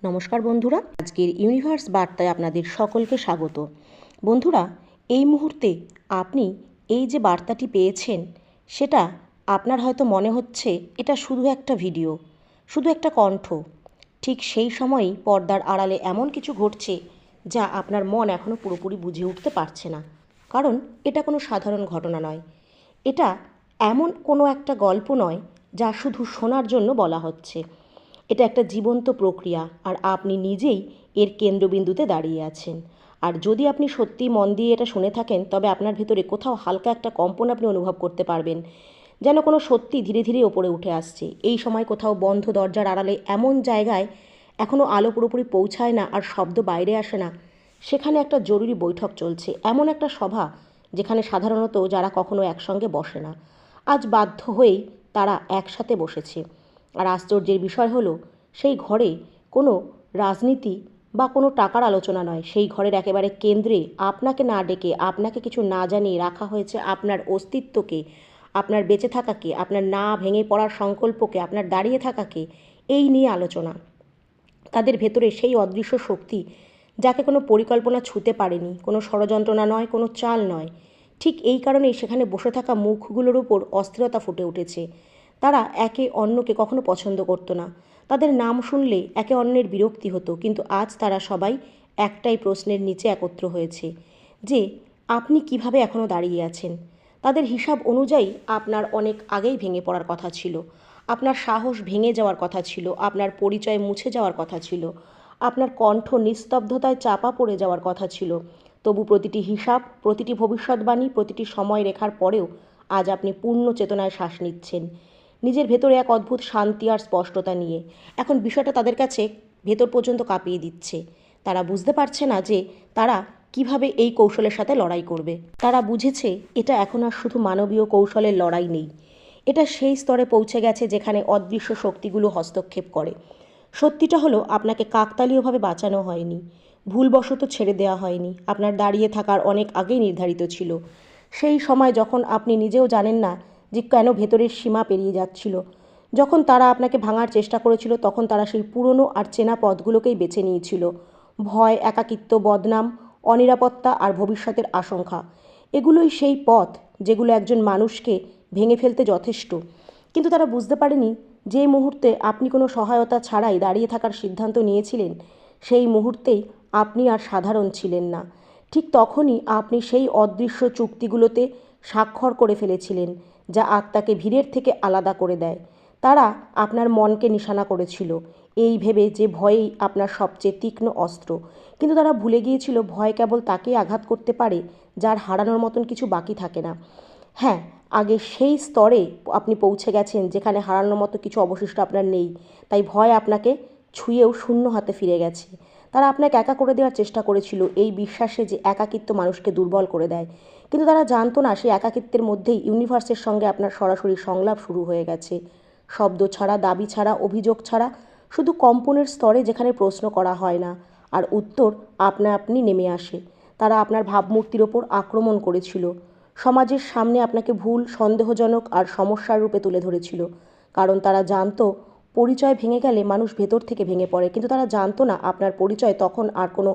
নমস্কার বন্ধুরা, আজকের ইউনিভার্স বার্তায় আপনাদের সকলকে স্বাগত। বন্ধুরা, এই মুহূর্তে আপনি এই যে বার্তাটি পেয়েছেন সেটা আপনার হয়তো মনে হচ্ছে এটা শুধু একটা ভিডিও, শুধু একটা কণ্ঠ। ঠিক সেই সময়ই পর্দার আড়ালে এমন কিছু ঘটছে যা আপনার মন এখনও পুরোপুরি বুঝে উঠতে পারছে না। কারণ এটা কোনো সাধারণ ঘটনা নয়, এটা এমন কোনো একটা গল্প নয় যা শুধু শোনার জন্য বলা হচ্ছে। এটা একটা জীবন্ত প্রক্রিয়া, আর আপনি নিজেই এর কেন্দ্রবিন্দুতে দাঁড়িয়ে আছেন। আর যদি আপনি সত্যি মন দিয়ে এটা শুনে থাকেন, তবে আপনার ভেতরে কোথাও হালকা একটা কম্পন আপনি অনুভব করতে পারবেন, যেন কোনো সত্যি ধীরে ধীরে ওপরে উঠে আসছে। এই সময় কোথাও বন্ধ দরজার আড়ালে এমন জায়গায় এখনও আলো পুরোপুরি পৌঁছায় না আর শব্দ বাইরে আসে না, সেখানে একটা জরুরি বৈঠক চলছে। এমন একটা সভা যেখানে সাধারণত যারা কখনো একসঙ্গে বসে না, আজ বাধ্য হয়েই তারা একসাথে বসেছে। আর আশ্চর্যের বিষয় হলো, সেই ঘরে কোনো রাজনীতি বা কোনো টাকার আলোচনা নয়। সেই ঘরের একেবারে কেন্দ্রে আপনাকে না ডেকে, আপনাকে কিছু না জানিয়ে রাখা হয়েছে আপনার অস্তিত্বকে, আপনার বেঁচে থাকাকে, আপনার না ভেঙে পড়ার সংকল্পকে, আপনার দাঁড়িয়ে থাকাকে। এই নিয়ে আলোচনা। তাদের ভেতরে সেই অদৃশ্য শক্তি যাকে কোনো পরিকল্পনা ছুঁতে পারেনি, কোনো ষড়যন্ত্রণা নয়, কোনো চাল নয়। ঠিক এই কারণেই সেখানে বসে থাকা মুখগুলোর উপর অস্থিরতা ফুটে উঠেছে। তারা একে অন্যকে কখনো পছন্দ করতো না, তাদের নাম শুনলে একে অন্যের বিরক্তি হতো। কিন্তু আজ তারা সবাই একটাই প্রশ্নের নিচে একত্র হয়েছে, যে আপনি কিভাবে এখনও দাঁড়িয়ে আছেন। তাদের হিসাব অনুযায়ী আপনার অনেক আগেই ভেঙে পড়ার কথা ছিল, আপনার সাহস ভেঙে যাওয়ার কথা ছিল, আপনার পরিচয় মুছে যাওয়ার কথা ছিল, আপনার কণ্ঠ নিস্তব্ধতায় চাপা পড়ে যাওয়ার কথা ছিল। তবু প্রতিটি হিসাব, প্রতিটি ভবিষ্যৎবাণী, প্রতিটি সময় রেখার পরেও আজ আপনি পূর্ণ চেতনায় শ্বাস নিচ্ছেন, নিজের ভেতরে এক অদ্ভুত শান্তি আর স্পষ্টতা নিয়ে। এখন বিষয়টা তাদের কাছে ভেতর পর্যন্ত কাঁপিয়ে দিচ্ছে। তারা বুঝতে পারছে না যে তারা কিভাবে এই কৌশলের সাথে লড়াই করবে। তারা বুঝেছে এটা এখন আর শুধু মানবীয় কৌশলের লড়াই নেই, এটা সেই স্তরে পৌঁছে গেছে যেখানে অদৃশ্য শক্তিগুলো হস্তক্ষেপ করে। সত্যিটা হলো, আপনাকে কাকতালীয়ভাবে বাঁচানো হয়নি, ভুলবশত ছেড়ে দেওয়া হয়নি। আপনার দাঁড়িয়ে থাকার অনেক আগেই নির্ধারিত ছিল। সেই সময় যখন আপনি নিজেও জানেন না যে কেন ভেতরের সীমা পেরিয়ে যাচ্ছিল, যখন তারা আপনাকে ভাঙার চেষ্টা করেছিল, তখন তারা সেই পুরনো আর চেনা পথগুলোকেই বেছে নিয়েছিল। ভয়, একাকিত্ব, বদনাম, অনিরাপত্তা আর ভবিষ্যতের আশঙ্কা, এগুলোই সেই পথ যেগুলো একজন মানুষকে ভেঙে ফেলতে যথেষ্ট। কিন্তু তারা বুঝতে পারেনি, যে মুহূর্তে আপনি কোনো সহায়তা ছাড়াই দাঁড়িয়ে থাকার সিদ্ধান্ত নিয়েছিলেন, সেই মুহূর্তেই আপনি আর সাধারণ ছিলেন না। ঠিক তখনই আপনি সেই অদৃশ্য চুক্তিগুলোতে স্বাক্ষর করে ফেলেছিলেন, যা আত্মাকে ভিড়ের থেকে আলাদা করে দেয়। তারা আপনার মনকে নিশানা করেছিল, এই ভেবে যে ভয়েই আপনার সবচেয়ে তীক্ষ্ণ অস্ত্র। কিন্তু তারা ভুলে গিয়েছিল, ভয় কেবল তাকেই আঘাত করতে পারে যার হারানোর মতন কিছু বাকি থাকে না। হ্যাঁ, আগে সেই স্তরে আপনি পৌঁছে গেছেন যেখানে হারানোর মতো কিছু অবশিষ্ট আপনার নেই। তাই ভয় আপনাকে ছুঁয়েও শূন্য হাতে ফিরে গেছে। তারা আপনাকে একা করে দেওয়ার চেষ্টা করেছিল, এই বিশ্বাসে যে একাকিত্ব মানুষকে দুর্বল করে দেয়। কিন্তু তারা জানতো না, সেই একাকিত্বের মধ্যেই ইউনিভার্সের সঙ্গে আপনার সরাসরি সংলাপ শুরু হয়ে গেছে। শব্দ ছাড়া, দাবি ছাড়া, অভিযোগ ছাড়া, শুধু কম্পনের স্তরে যেখানে প্রশ্ন করা হয় না আর উত্তর আপনা আপনি নেমে আসে। তারা আপনার ভাবমূর্তির ওপর আক্রমণ করেছিল, সমাজের সামনে আপনাকে ভুল, সন্দেহজনক আর সমস্যার রূপে তুলে ধরেছিল। কারণ তারা জানতো, পরিচয় ভেঙে গেলে মানুষ ভেতর থেকে ভেঙে পড়ে। কিন্তু তারা জানতো না, আপনার পরিচয় তখন আর কোনো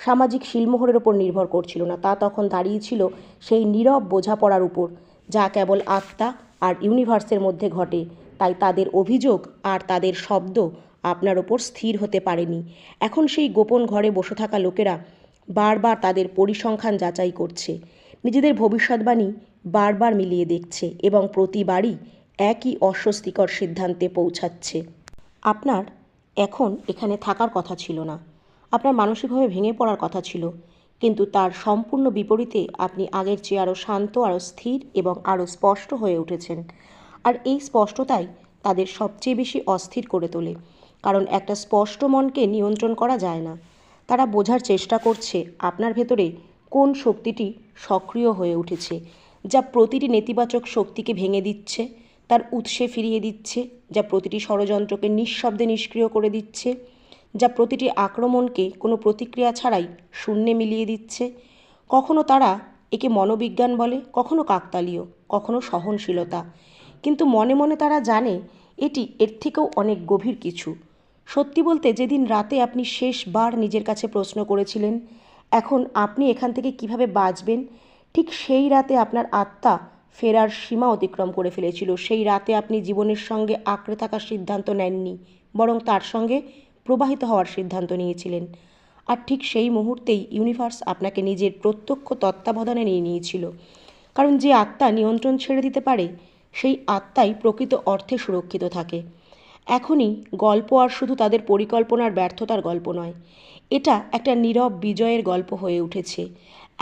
সামাজিক শিলমোহরের ওপর নির্ভর করছিল না। তা তখন দাঁড়িয়েছিল সেই নীরব বোঝাপড়ার উপর, যা কেবল আত্মা আর ইউনিভার্সের মধ্যে ঘটে। তাই তাদের অভিযোগ আর তাদের শব্দ আপনার ওপর স্থির হতে পারেনি। এখন সেই গোপন ঘরে বসে থাকা লোকেরা বারবার তাদের পরিসংখ্যান যাচাই করছে, নিজেদের ভবিষ্যৎবাণী বারবার মিলিয়ে দেখছে এবং প্রতিবারই একই অস্বস্তিকর সিদ্ধান্তে পৌঁছাচ্ছে। আপনার এখন এখানে থাকার কথা ছিল না, আপনার মানসিকভাবে ভেঙে পড়ার কথা ছিল। কিন্তু তার সম্পূর্ণ বিপরীতে আপনি আগের চেয়ে আরও শান্ত, আরও স্থির এবং আরও স্পষ্ট হয়ে উঠেছেন। আর এই স্পষ্টতাই তাদের সবচেয়ে বেশি অস্থির করে তোলে। কারণ একটা স্পষ্ট মনকে নিয়ন্ত্রণ করা যায় না। তারা বোঝার চেষ্টা করছে আপনার ভেতরে কোন শক্তিটি সক্রিয় হয়ে উঠেছে, যা প্রতিটি নেতিবাচক শক্তিকে ভেঙে দিচ্ছে, তার উৎসে ফিরিয়ে দিচ্ছে, যা প্রতিটি ষড়যন্ত্রকে নিঃশব্দে নিষ্ক্রিয় করে দিচ্ছে, যা প্রতিটি আক্রমণকে কোনো প্রতিক্রিয়া ছাড়াই শূন্যে মিলিয়ে দিচ্ছে। কখনো তারা একে মনোবিজ্ঞান বলে, কখনো কাকতালীয়, কখনো সহনশীলতা। কিন্তু মনে মনে তারা জানে এটি এর থেকেও অনেক গভীর কিছু। সত্যি বলতে যেদিন রাতে আপনি শেষবার নিজের কাছে প্রশ্ন করেছিলেন এখন আপনি এখান থেকে কিভাবে বাঁচবেন, ঠিক সেই রাতে আপনার আত্মা ফেরার সীমা অতিক্রম করে ফেলেছিল। সেই রাতে আপনি জীবনের সঙ্গে আঁকড়ে থাকার সিদ্ধান্ত নেননি, বরং তার সঙ্গে প্রবাহিত হওয়ার সিদ্ধান্ত নিয়েছিলেন। আর ঠিক সেই মুহূর্তেই ইউনিভার্স আপনাকে নিজের প্রত্যক্ষ তত্ত্বাবধানে নিয়ে নিয়েছিল। কারণ যে আত্মা নিয়ন্ত্রণ ছেড়ে দিতে পারে সেই আত্মাই প্রকৃত অর্থে সুরক্ষিত থাকে। এখনই গল্প আর শুধু তাদের পরিকল্পনার ব্যর্থতার গল্প নয়, এটা একটা নীরব বিজয়ের গল্প হয়ে উঠেছে।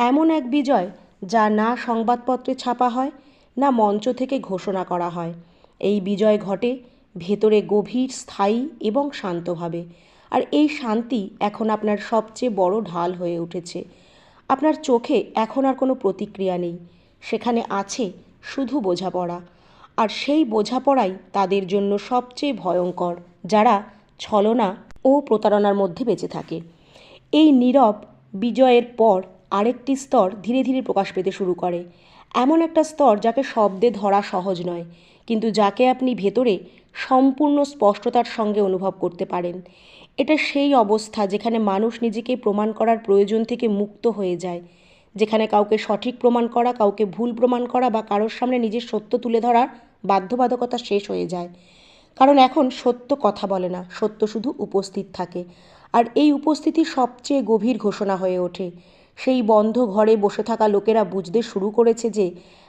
এমন এক বিজয় যা না সংবাদপত্রে ছাপা হয়, না মঞ্চ থেকে ঘোষণা করা হয়। এই বিজয় ঘটে ভেতরে গভীর, স্থায়ী এবং শান্তভাবে। আর এই শান্তি এখন আপনার সবচেয়ে বড় ঢাল হয়ে উঠেছে। আপনার চোখে এখন আর কোনো প্রতিক্রিয়া নেই, সেখানে আছে শুধু বোঝাপড়া। আর সেই বোঝাপড়াই তাদের জন্য সবচেয়ে ভয়ঙ্কর, যারা ছলনা ও প্রতারণার মধ্যে বেঁচে থাকে। এই নীরব বিজয়ের পর আরেকটি স্তর ধীরে ধীরে প্রকাশ পেতে শুরু করে। এমন একটা স্তর যাকে শব্দে ধরা সহজ নয়, কিন্তু যাকে আপনি ভেতরে সম্পূর্ণ স্পষ্টতার সঙ্গে অনুভব করতে পারেন। এটা সেই অবস্থা যেখানে মানুষ নিজেকে প্রমাণ করার প্রয়োজন থেকে মুক্ত হয়ে যায়, যেখানে কাউকে সঠিক প্রমাণ করা, কাউকে ভুল প্রমাণ করা বা কারোর সামনে নিজের সত্য তুলে ধরার বাধ্যবাধকতা শেষ হয়ে যায়। কারণ এখন সত্য কথা বলে না, সত্য শুধু উপস্থিত থাকে। আর এই উপস্থিতি সবচেয়ে গভীর ঘোষণা হয়ে ওঠে। সেই বন্ধ ঘরে বসে থাকা লোকেরা বুঝতে শুরু করেছে যে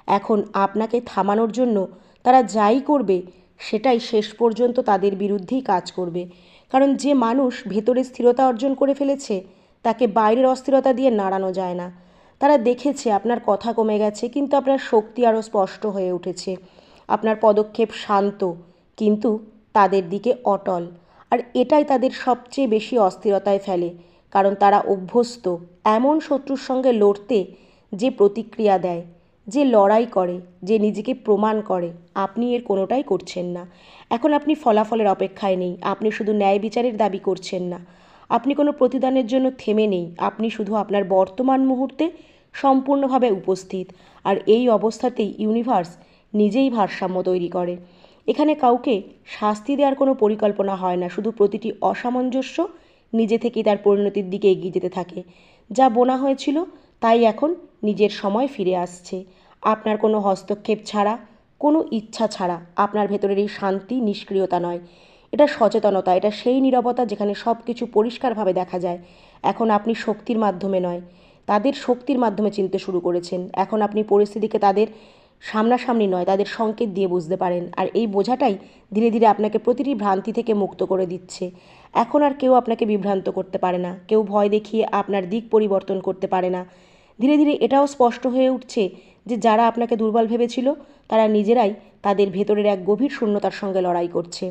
এখন আপনাকে থামানোর জন্য তারা যাই করবে সেটাই শেষ পর্যন্ত তাদের বিরুদ্ধেই কাজ করবে। কারণ যে মানুষ ভেতরে স্থিরতা অর্জন করে ফেলেছে তাকে বাইরের অস্থিরতা দিয়ে নাড়ানো যায় না। তারা দেখেছে আপনার কথা কমে গেছে, কিন্তু আপনার শক্তি আরও স্পষ্ট হয়ে উঠেছে। আপনার পদক্ষেপ শান্ত কিন্তু তাদের দিকে অটল। আর এটাই তাদের সবচেয়ে বেশি অস্থিরতায় ফেলে, কারণ তারা অভ্যস্ত এমন শত্রুর সঙ্গে লড়তে যে প্রতিক্রিয়া দেয়, যে লড়াই করে, যে নিজেকে প্রমাণ করে। আপনি এর কোনোটাই করছেন না। এখন আপনি ফলাফলের অপেক্ষায় নেই, আপনি শুধু ন্যায় বিচারের দাবি করছেন না, আপনি কোনো প্রতিদানের জন্য থেমে নেই, আপনি শুধু আপনার বর্তমান মুহূর্তে সম্পূর্ণভাবে উপস্থিত। আর এই অবস্থাতেই ইউনিভার্স নিজেই ভারসাম্য তৈরি করে। এখানে কাউকে শাস্তি দেওয়ার কোনো পরিকল্পনা হয় না, শুধু প্রতিটি অসামঞ্জস্য নিজে থেকেই তার পরিণতির দিকে এগিয়ে যেতে থাকে। যা বোনা হয়েছিল তাই এখন নিজের সময় ফিরে আসছে, আপনার কোনো হস্তক্ষেপ ছাড়া, কোনো ইচ্ছা ছাড়া। আপনার ভেতরের এই শান্তি নিষ্ক্রিয়তা নয়, এটা সচেতনতা। এটা সেই নীরবতা যেখানে সব কিছু পরিষ্কারভাবে দেখা যায়। এখন আপনি শক্তির মাধ্যমে নয়, তাদের শক্তির মাধ্যমে চিনতে শুরু করেছেন। এখন আপনি পরিস্থিতিকে তাদের সামনাসামনি নয়, তাদের সংকেত দিয়ে বুঝতে পারেন। আর এই বোঝাটাই ধীরে ধীরে আপনাকে প্রতিটি ভ্রান্তি থেকে মুক্ত করে দিচ্ছে। এখন আর কেউ আপনাকে বিভ্রান্ত করতে পারে না, কেউ ভয় দেখিয়ে আপনার দিক পরিবর্তন করতে পারে না। ধীরে ধীরে এটাও স্পষ্ট হয়ে উঠছে যে যারা আপনাকে দুর্বল ভেবেছিল তারা নিজেরাই তাদের ভেতরের এক গভীর শূন্যতার সঙ্গে লড়াই করছে।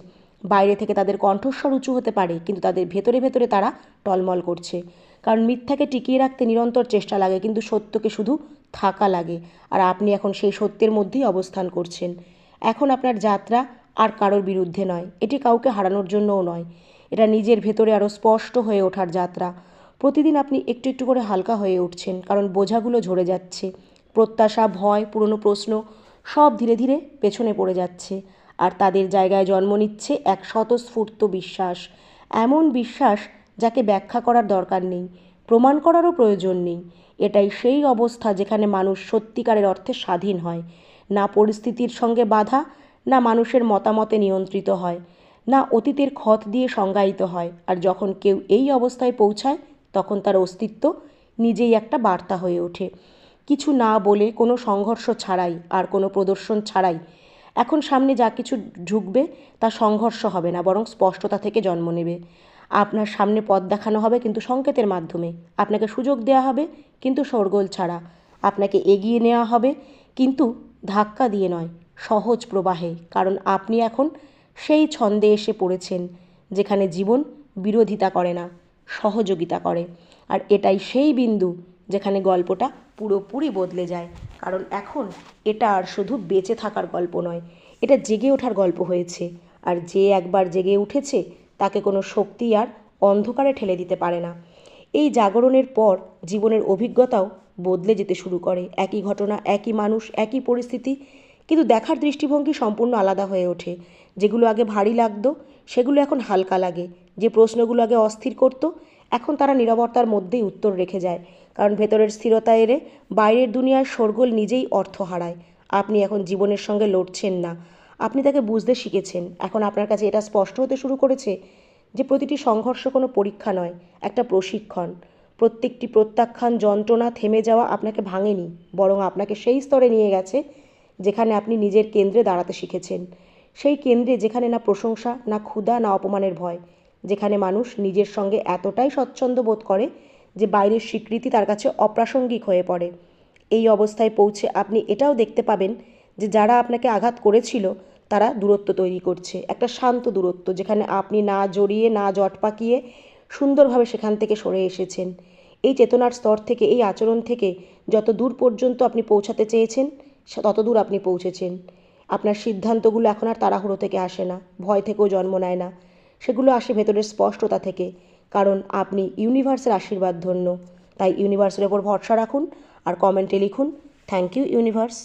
বাইরে থেকে তাদের কণ্ঠস্বর উঁচু হতে পারে, কিন্তু তাদের ভেতরে ভেতরে তারা টলমল করছে। কারণ মিথ্যাকে টিকিয়ে রাখতে নিরন্তর চেষ্টা লাগে, কিন্তু সত্যকে শুধু থাকা লাগে। আর আপনি এখন সেই সত্যের মধ্যেই অবস্থান করছেন। এখন আপনার যাত্রা আর কারোর বিরুদ্ধে নয়, এটি কাউকে হারানোর জন্যও নয়, এটা নিজের ভেতরে আরও স্পষ্ট হয়ে ওঠার যাত্রা। প্রতিদিন আপনি একটু একটু করে হালকা হয়ে উঠছেন, কারণ বোঝাগুলো ঝরে যাচ্ছে। প্রত্যাশা, ভয়, পুরনো প্রশ্ন সব ধীরে ধীরে পেছনে পড়ে যাচ্ছে। আর তাদের জায়গায় জন্ম নিচ্ছে এক স্বতঃস্ফূর্ত বিশ্বাস। এমন বিশ্বাস যাকে ব্যাখ্যা করার দরকার নেই, প্রমাণ করারও প্রয়োজন নেই। এটাই সেই অবস্থা যেখানে মানুষ সত্যিকারের অর্থে স্বাধীন হয়, না পরিস্থিতির সঙ্গে বাধা, না মানুষের মতামতে নিয়ন্ত্রিত হয়, না অতীতের ক্ষত দিয়ে সংজ্ঞায়িত হয়। আর যখন কেউ এই অবস্থায় পৌঁছায় তখন তার অস্তিত্ব নিজেই একটা বার্তা হয়ে ওঠে। কিছু না বলে, কোনো সংঘর্ষ ছাড়াই আর কোনো প্রদর্শন ছাড়াই এখন সামনে যা কিছু ঢুকবে তা সংঘর্ষ হবে না, বরং স্পষ্টতা থেকে জন্ম নেবে। আপনার সামনে পথ দেখানো হবে, কিন্তু সংকেতের মাধ্যমে। আপনাকে সুযোগ দেওয়া হবে, কিন্তু শোরগোল ছাড়া। আপনাকে এগিয়ে নেওয়া হবে, কিন্তু ধাক্কা দিয়ে নয়, সহজ প্রবাহে। কারণ আপনি এখন সেই ছন্দে এসে পড়েছেন যেখানে জীবন বিরোধিতা করে না, সহযোগিতা করে। আর এটাই সেই বিন্দু যেখানে গল্পটা পুরোপুরি বদলে যায়। কারণ এখন এটা আর শুধু বেঁচে থাকার গল্প নয়, এটা জেগে ওঠার গল্প হয়েছে। আর যে একবার জেগে উঠেছে তাকে কোনো শক্তি আর অন্ধকারে ঠেলে দিতে পারে না। এই জাগরণের পর জীবনের অভিজ্ঞতাও বদলে যেতে শুরু করে। একই ঘটনা, একই মানুষ, একই পরিস্থিতি, কিন্তু দেখার দৃষ্টিভঙ্গি সম্পূর্ণ আলাদা হয়ে ওঠে। যেগুলো আগে ভারী লাগতো সেগুলো এখন হালকা লাগে। যে প্রশ্নগুলো আগে অস্থির করত, এখন তারা নীরবতার মধ্যেই উত্তর রেখে যায়। কারণ ভেতরের স্থিরতা এলে বাইরের দুনিয়ার শোরগোল নিজেই অর্থ হারায়। আপনি এখন জীবনের সঙ্গে লড়ছেন না, আপনি তাকে বুঝতে শিখেছেন। এখন আপনার কাছে এটা স্পষ্ট হতে শুরু করেছে যে প্রতিটি সংঘর্ষ কোনো পরীক্ষা নয়, একটা প্রশিক্ষণ। প্রত্যেকটি প্রত্যাখ্যান, যন্ত্রণা, থেমে যাওয়া আপনাকে ভাঙেনি, বরং আপনাকে সেই স্তরে নিয়ে গেছে যেখানে আপনি নিজের কেন্দ্রে দাঁড়াতে শিখেছেন। সেই কেন্দ্রে যেখানে না প্রশংসা, না ক্ষুধা, না অপমানের ভয়, যেখানে মানুষ নিজের সঙ্গে এতটাই স্বচ্ছন্দ বোধ করে যে বাইরের স্বীকৃতি তার কাছে অপ্রাসঙ্গিক হয়ে পড়ে। এই অবস্থায় পৌঁছে আপনি এটাও দেখতে পাবেন যে যারা আপনাকে আঘাত করেছিল তারা দূরত্ব তৈরি করছে, একটা শান্ত দূরত্ব, যেখানে আপনি না জড়িয়ে, না জট পাকিয়ে সুন্দরভাবে সেখান থেকে সরে এসেছেন। এই চেতনার স্তর থেকে, এই আচরণ থেকে যত দূর পর্যন্ত আপনি পৌঁছাতে চেয়েছেন তত দূর আপনি পৌঁছেছেন। আপনার সিদ্ধান্তগুলো এখন আর তাড়াহুড়ো থেকে আসে না, ভয় থেকেও জন্ম নেয় না, সেগুলো আসে ভেতরের স্পষ্টতা থেকে। কারণ আপনি ইউনিভার্সের আশীর্বাদ ধন্য। তাই ইউনিভার্সের ওপর ভরসা রাখুন আর কমেন্টে লিখুন, থ্যাংক ইউ ইউনিভার্স।